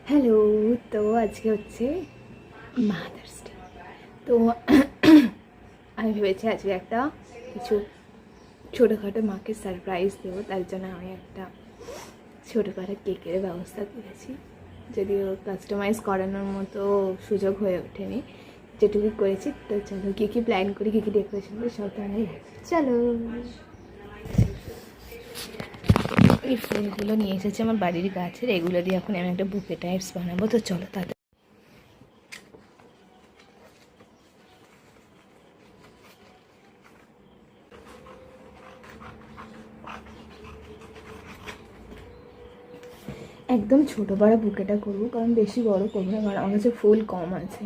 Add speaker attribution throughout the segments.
Speaker 1: Hello. তো আজকে হচ্ছে মাদার্স ডে। তো আমি ভেবেছি আজকে একটা কিছু ছোটোখাটো মাকে সারপ্রাইজ দেবো, তার জন্য আমি একটা ছোটোখাটো কেকের ব্যবস্থা করেছি। যদিও কাস্টমাইজ করানোর মতো সুযোগ হয়ে ওঠেনি, যেটুকু করেছি। তো চলো কী কী প্ল্যান করি, কী কী ডেকোরেশন করি সব আমি চলো। এই ফুলগুলো নিয়ে এসেছি আমার বাড়ির গাছের, এগুলো দিয়ে এখন আমি একটা বুকে টাইপস বানাবো। তো চলো তাদের একদম ছোটো পাড়া বুকেটা করবো, কারণ বেশি বড় করবো না, কারণ আমার কাছে ফুল কম আছে।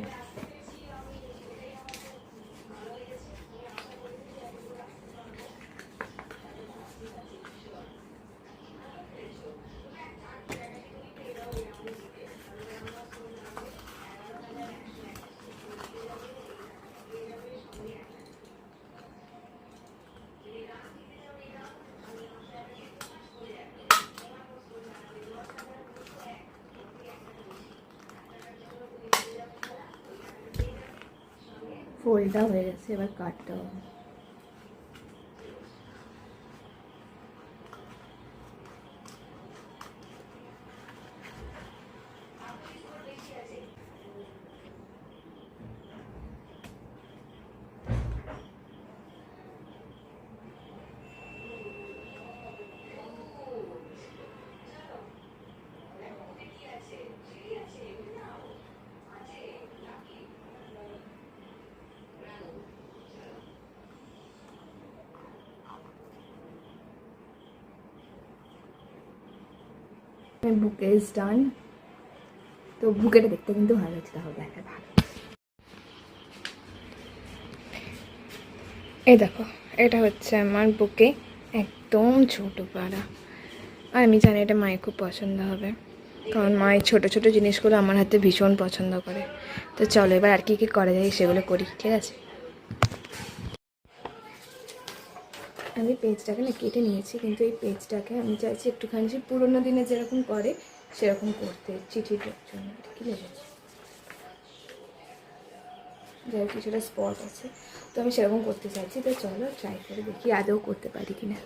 Speaker 1: ফোল্ডটা হয়ে গেছে, এবার কাটতে হবে। বুকে ইজ ডান। তো বুকেটা দেখতে কিন্তু ভালো হচ্ছে, তাহলে দেখা ভালো। এই দেখো, এটা হচ্ছে আমার বুকে, একদম ছোটো পাড়া। আর আমি জানি এটা মায়ের খুব পছন্দ হবে, কারণ মায়ের ছোটো ছোটো জিনিসগুলো আমার হাতে ভীষণ পছন্দ করে। তো চলো এবার আর কী কী করা যায় সেগুলো করি, ঠিক আছে। আমি পেজটাকে না কেটে নিয়েছি, কিন্তু এই পেজটাকে আমি চাইছি একটুখানি পুরোনো দিনে যেরকম করে সেরকম করতে, চিঠির জন্য। কি লেগেছে যাই কিছুটা স্পট আছে, তো আমি সেরকম করতে চাইছি। তো চলো ট্রাই করে দেখি আদৌ করতে পারি কিনা।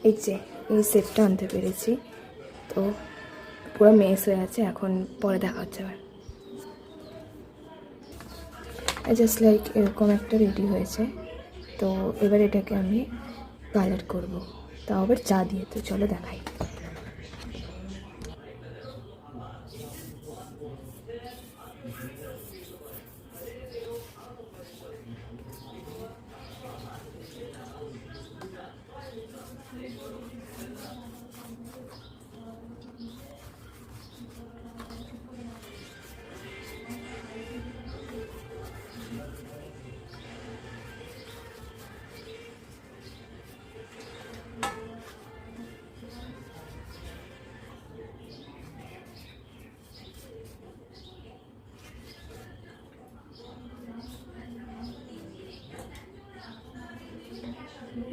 Speaker 1: এই যে এই সেটটা আনতে পেরেছি, তো পুরো মেস হয়ে আছে, এখন পরে দেখা হচ্ছে। আবার জাস্ট লাইক এরকম একটা রেডি হয়েছে। তো এবার এটাকে আমি কালার করব, তাও আবার চা দিয়ে। তো চলো দেখাই।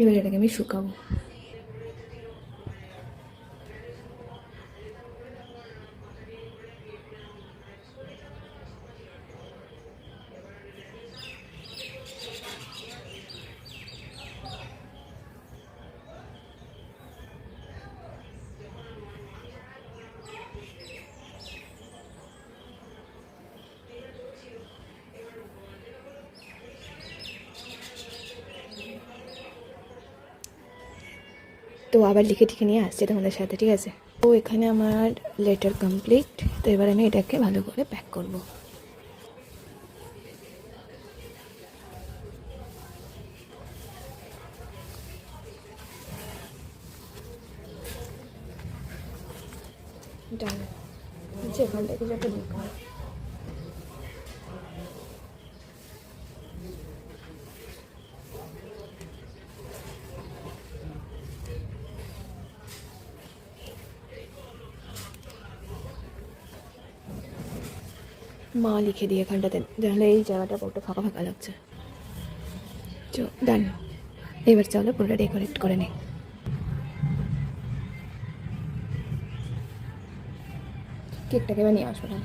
Speaker 1: এবার এটাকে আমি শুকাবো। তো আবার লিখে টিখে নিয়ে আসছে তোমাদের সাথে, ঠিক আছে। তো এখানে আমার লেটার কমপ্লিট। তো এবার আমি এটাকে ভালো করে প্যাক করব। ডান আচ্ছা এখান থেকে যাতে দেখো মা লিখে দিয়ে এখানটাতে জানলে এই জায়গাটা পুরোটা ফাঁকা ফাঁকা লাগছে। ডান, এবার চলো পুরোটা ডেকোরেট করে নিই। কেকটাকে এবার নিয়ে আসবো না।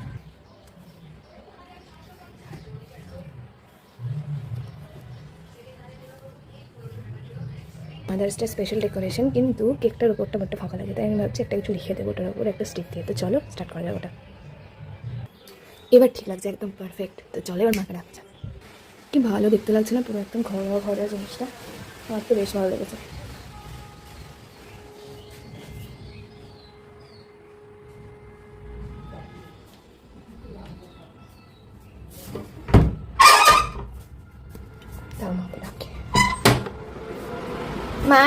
Speaker 1: মাদার্স ডে স্পেশাল ডেকোরেশন, কিন্তু কেকটার উপরটা মোটটা ফাঁকা লাগে, তাই আমি ভাবছি একটা কিছু লিখে দেবো ওটার উপর একটা স্টিক দিয়ে। তো চলো স্টার্ট করা যাবে ওটা। এবার ঠিক লাগছে, একদম পারফেক্ট। তো চলো এবার মাকে রাখছে। কি ভালো দেখতে লাগছে না, পুরো একদম ঘরোয়া ঘরোয়া জিনিসটা, আমার তো বেশ ভালো লেগেছে। তাও মাকে রাখে। মা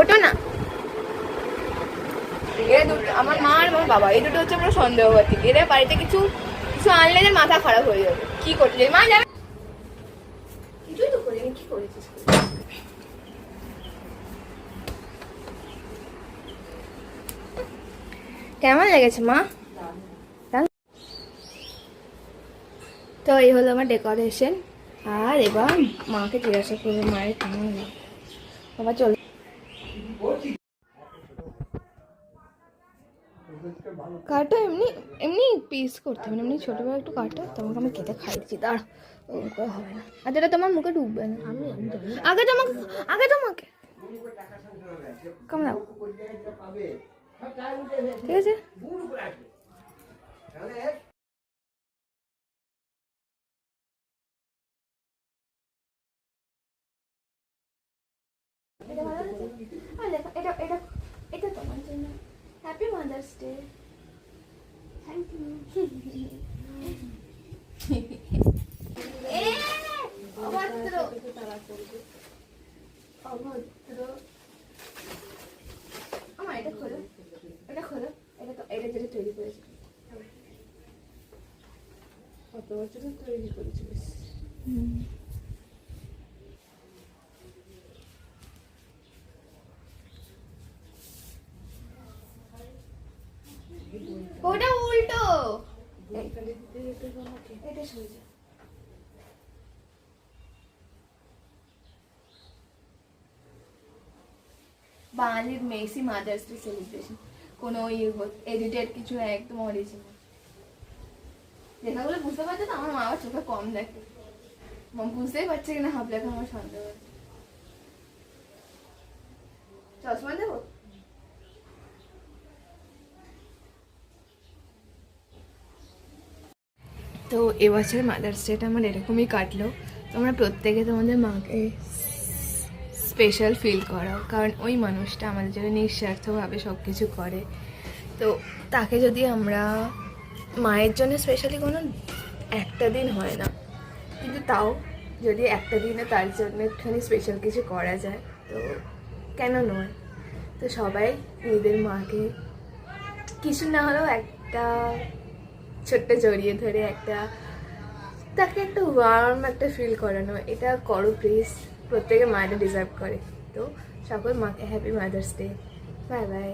Speaker 1: ওটা না, এরা দুটো আমার মা আর আমার বাবা, এই দুটো হচ্ছে আমরা সন্দেহবাদী। এরা বাড়িতে কিছু কিছু আনলে যে মাথা খারাপ হয়ে যাবে। কি করলে মা যাবে? কিছুই তো করিনি, কি করেছিস? কেমন লেগেছে মা? তো এই হলো আমার ডেকোরেশন। আর এবার মাকে জিজ্ঞাসা করবো মায়ের কেমন লাগে। বাবা চল। কাটো, এমনি এমনি পিস করতে হবে, এমনি ছোটো করে একটু কাটো, তোমাকে আমি খেতে খাইছি। দাঁড়া, ওরকম করে হবে না। আর এটা তোমার মুখে ঢুকবে না। আগে তোমাকে কেমন দাও, ঠিক আছে? এটা ভালো লাগছে? আর দেখো এটা এটা এটা তোমার জন্য। Happy mother's day. Thank you. অভদ্র অভদ্র। আমার এটা খোলো, এটা খোলো। এটা তো এটা যেটা তৈরি করেছে, কত বছর তৈরি করেছিস? ওটা উল্টো, এটা সোজা। বাঙালির মেসি মাদার্স ডে সেলিব্রেশন, কোনো এডিটেড কিছু, একদম অরিজিনাল। লেখাগুলো বুঝতে পারছো তো? আমার মা আবার চোখে কম দেখে, বুঝতেই পারছে কিনা হাফ লেখা আমার সন্দেহ হচ্ছে। চশমা দেবো? তো এবছর মাদার্স ডেটা আমার এরকমই কাটলো। তোমরা প্রত্যেকে তোমাদের মাকে স্পেশাল ফিল করাও, কারণ ওই মানুষটা আমাদের জন্য নিঃস্বার্থভাবে সব কিছু করে। তো তাকে যদি আমরা মায়ের জন্য স্পেশালি কোনো একটা দিন হয় না, কিন্তু তাও যদি একটা দিনে তার জন্য একটুখানি স্পেশাল কিছু করা যায় তো কেন নয়। তো সবাই নিজেদের মাকে কিছু না হলেও একটা ছোট্ট জড়িয়ে ধরে একটা তাকে একটা ওয়ার্ম একটা ফিল করানো, এটা করো প্লিজ। প্রত্যেকে মায়েরা ডিজার্ভ করে। তো সকল মাকে happy mother's day. Bye bye.